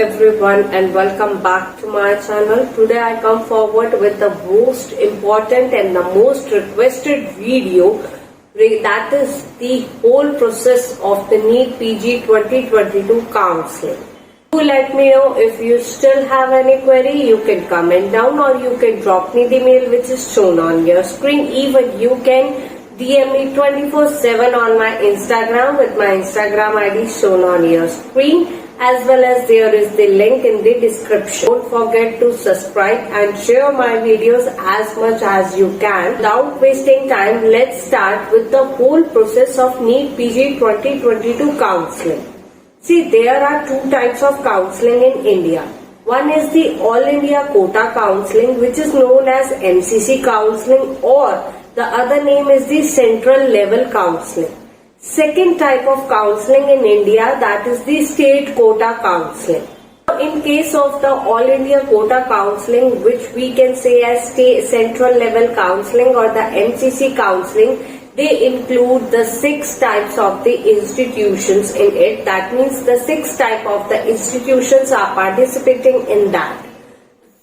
everyone and welcome back to my channel. Today I come forward with the most important and the most requested video, that is the whole process of the NEET PG 2022 counseling. Do let me know if you still have any query. You can comment down or you can drop me the mail which is shown on your screen. Even you can DM me 24/7 on my Instagram with my Instagram ID shown on your screen, as well as there is the link in the description. Don't forget to subscribe and share my videos as much as you can. Without wasting time, let's start with the whole process of NEET PG 2022 counseling. See, there are two types of counseling in India. One is the All India Quota Counseling, which is known as MCC counseling, or the other name is the Central Level Counseling. Second type of counseling in India, that is the State Quota Counseling. In case of the All India Quota Counseling, which we can say as Central Level Counseling or the MCC counseling, they include the 6 types of the institutions in it. That means the 6 type of the institutions are participating in that.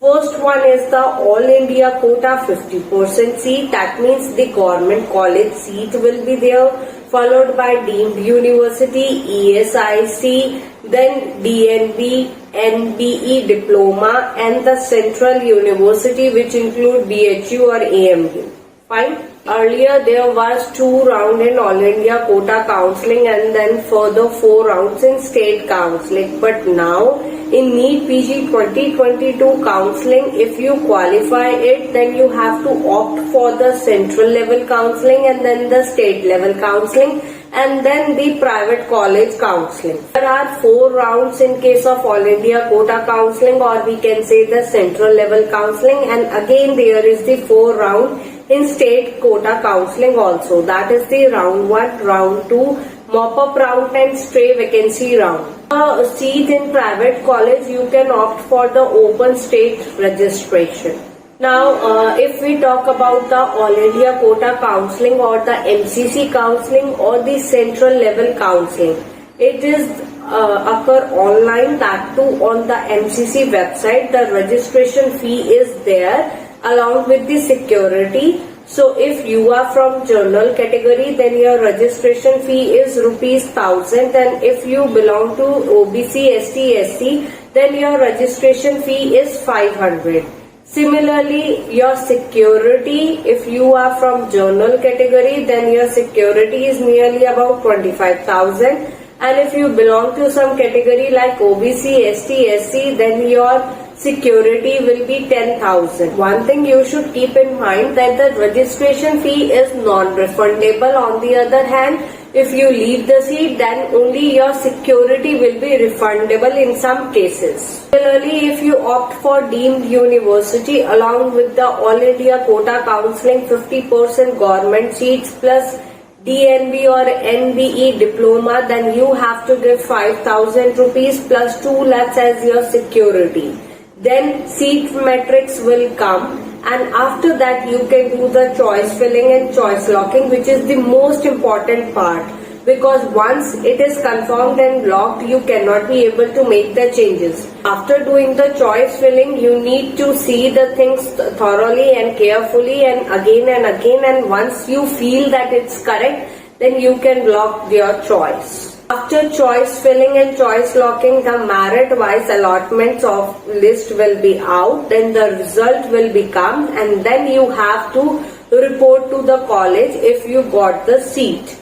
First one is the All India Quota 50% seat. That means the government college seat will be there, followed by deemed university, ESIC, then DNB, NBE diploma, and the central university, which include BHU or AMU. Fine. Earlier there was 2 rounds in All India Quota Counseling and then further 4 rounds in State Counseling. But now in NEET PG 2022 counseling, if you qualify it, then you have to opt for the Central Level Counseling and then the State Level Counseling and then the private college counseling. There are 4 rounds in case of All India Quota Counseling, or we can say the Central Level Counseling, and again there is the 4 round in State Quota Counseling also. That is the round 1, round 2, mop-up round and stray vacancy round. A seat in private college, you can opt for the open state registration. Now, if we talk about the All India Quota Counseling or the MCC counseling or the Central Level Counseling, it is occur online, that too on the MCC website. The registration fee is there along with the security. So if you are from general category, then your registration fee is ₹1000, and if you belong to OBC, ST, SC, then your registration fee is 500. Similarly, your security, if you are from general category, then your security is nearly about 25,000, and if you belong to some category like OBC, ST, SC, then your security will be 10,000. One thing you should keep in mind, that the registration fee is non-refundable. On the other hand, if you leave the seat, then only your security will be refundable in some cases. Similarly, if you opt for deemed university along with the All India Quota Counseling 50% government seats plus DNB or NBE diploma, then you have to give 5,000 rupees plus 2 lakhs as your security. Then seat matrix will come, and after that you can do the choice filling and choice locking, which is the most important part, because once it is confirmed and locked, you cannot be able to make the changes. After doing the choice filling, you need to see the things thoroughly and carefully and again, and once you feel that it's correct, then you can lock your choice. After choice filling and choice locking, the merit wise allotments of list will be out, then the result will become, and then you have to report to the college if you got the seat,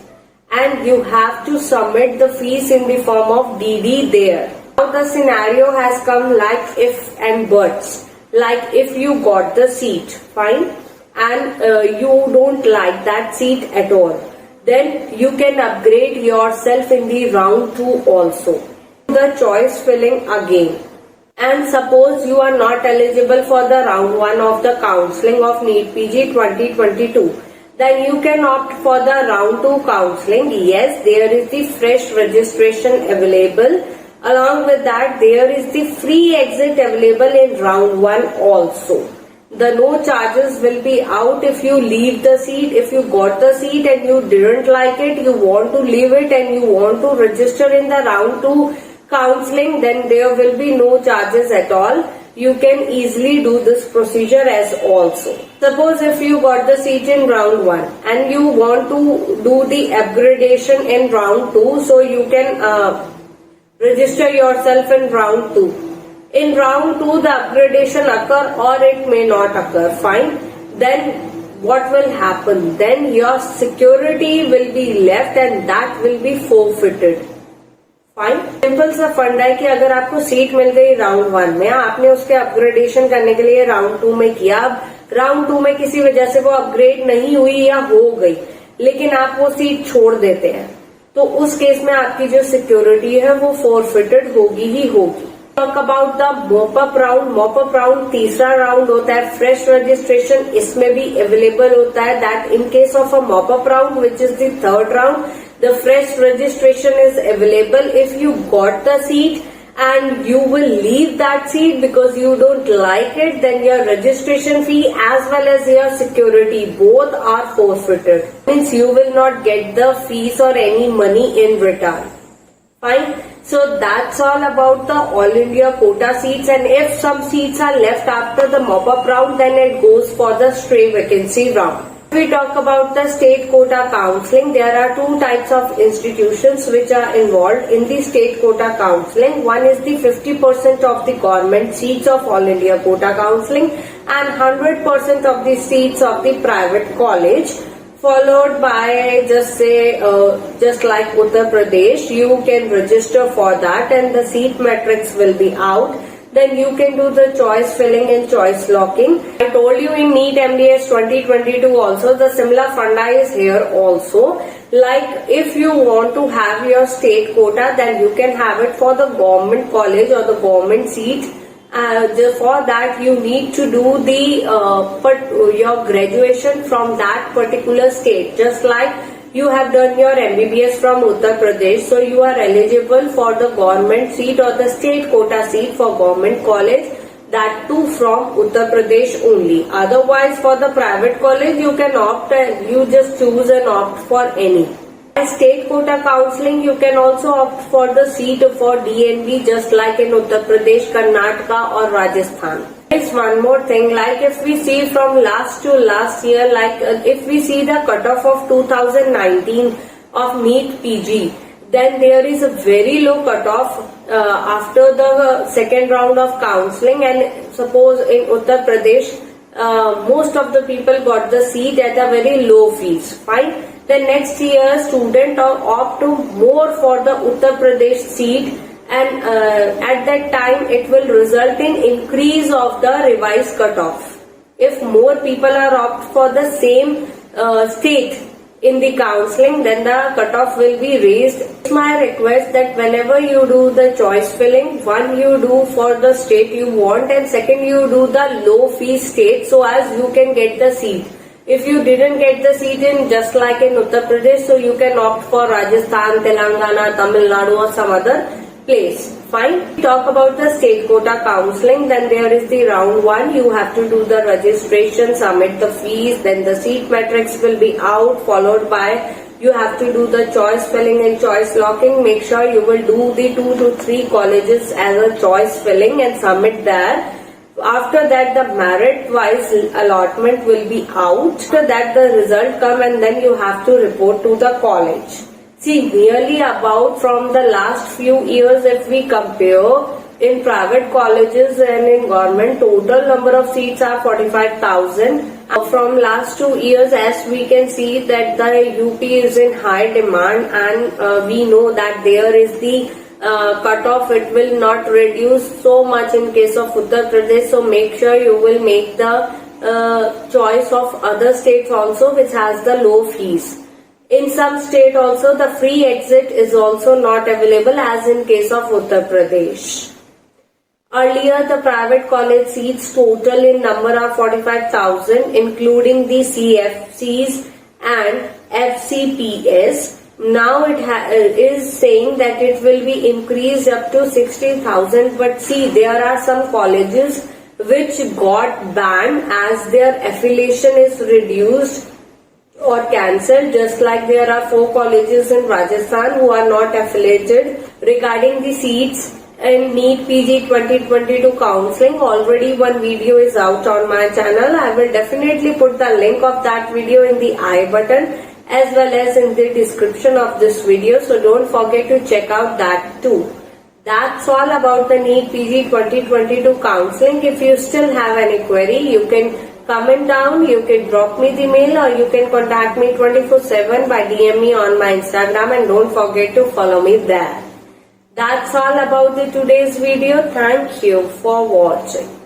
and you have to submit the fees in the form of DD there. Now the scenario has come like if and buts. Like if you got the seat, fine, and you don't like that seat at all, then you can upgrade yourself in the round 2 also. The choice filling again. And suppose you are not eligible for the round 1 of the counseling of NEET PG 2022, then you can opt for the round 2 counseling. Yes, there is the fresh registration available. Along with that, there is the free exit available in round 1 also. The no charges will be out if you leave the seat. If you got the seat and you didn't like it, you want to leave it and you want to register in the round 2 counseling, then there will be no charges at all. You can easily do this procedure as also. Suppose if you got the seat in round 1 and you want to do the upgradation in round 2, so you can register yourself in round 2. In round 2 the upgradation occur or it may not occur, fine. Then what will happen? Then your security will be left and that will be forfeited. Fine. Simple सा fund है कि अगर आपको seat मिल गई round 1 में, आपने उसके upgradation करने के लिए राउंड 2 में किया. अब राउंड 2 में किसी वजह से वो अपग्रेड नहीं हुई या हो गई, लेकिन आप वो सीट छोड़ देते हैं, तो उस केस में आपकी जो सिक्योरिटी है वो फॉरफिटेड होगी ही होगी. Talk about the mop up round. Mop up round तीसरा राउंड होता है. फ्रेश रजिस्ट्रेशन इसमें भी अवेलेबल होता है. That in case of a mop up round which is the third round, the fresh registration is available. If you got the seat and you will leave that seat because you don't like it, then your registration fee as well as your security both are forfeited. Means you will not get the fees or any money in return. Fine. So that's all about the All India quota seats, and if some seats are left after the mop-up round, then it goes for the stray vacancy round. If we talk about the state quota counseling, there are two types of institutions which are involved in the state quota counseling. One is the 50% of the government seats of All India quota counseling and 100% of the seats of the private college, followed by just like Uttar Pradesh, you can register for that and the seat matrix will be out. Then you can do the choice filling and choice locking. I told you in NEET MDS 2022 also, the similar funda is here also. Like if you want to have your state quota, then you can have it for the government college or the government seat. For that you need to do your graduation from that particular state. Just like you have done your MBBS from Uttar Pradesh, so you are eligible for the government seat or the state quota seat for government college, that too from Uttar Pradesh only. Otherwise for the private college you can opt, you just choose and opt for any. As state quota counseling, you can also opt for the seat for DNB just like in Uttar Pradesh, Karnataka or Rajasthan. It's one more thing, like if we see from last to last year, like if we see the cutoff of 2019 of NEET PG, then there is a very low cutoff after the second round of counseling, and suppose in Uttar Pradesh most of the people got the seat at a very low fees. Fine. The next year student opt to more for the Uttar Pradesh seat, and at that time it will result in increase of the revised cutoff. If more people are opt for the same state in the counseling, then the cutoff will be raised. It's my request that whenever you do the choice filling, one you do for the state you want, and second you do the low fee state so as you can get the seat. If you didn't get the seat in just like in Uttar Pradesh, so you can opt for Rajasthan, Telangana, Tamil Nadu or some other place. Fine. Talk about the state quota counseling, then there is the round 1. You have to do the registration, submit the fees, then the seat matrix will be out, followed by you have to do the choice filling and choice locking. Make sure you will do the 2 to 3 colleges as a choice filling and submit there. After that the merit wise allotment will be out. After that the result come and then you have to report to the college. See, nearly about from the last few years, if we compare in private colleges and in government, total number of seats are 45,000. From last 2 years, as we can see that the UP is in high demand, and we know that there is the cutoff, it will not reduce so much in case of Uttar Pradesh. So make sure you will make the choice of other states also which has the low fees. In some state also the free exit is also not available as in case of Uttar Pradesh. Earlier the private college seats total in number are 45,000 including the CFCs and FCPS. Now it is saying that it will be increased up to 60,000, but see, there are some colleges which got banned as their affiliation is reduced or cancelled, just like there are 4 colleges in Rajasthan who are not affiliated regarding the seats in NEET PG 2022 counseling. Already one video is out on my channel. I will definitely put the link of that video in the I button as well as in the description of this video. So don't forget to check out that too. That's all about the NEET PG 2022 counseling. If you still have any query, you can comment down, you can drop me the mail, or you can contact me 24/7 by DM me on my Instagram, and don't forget to follow me there. That's all about the today's video. Thank you for watching.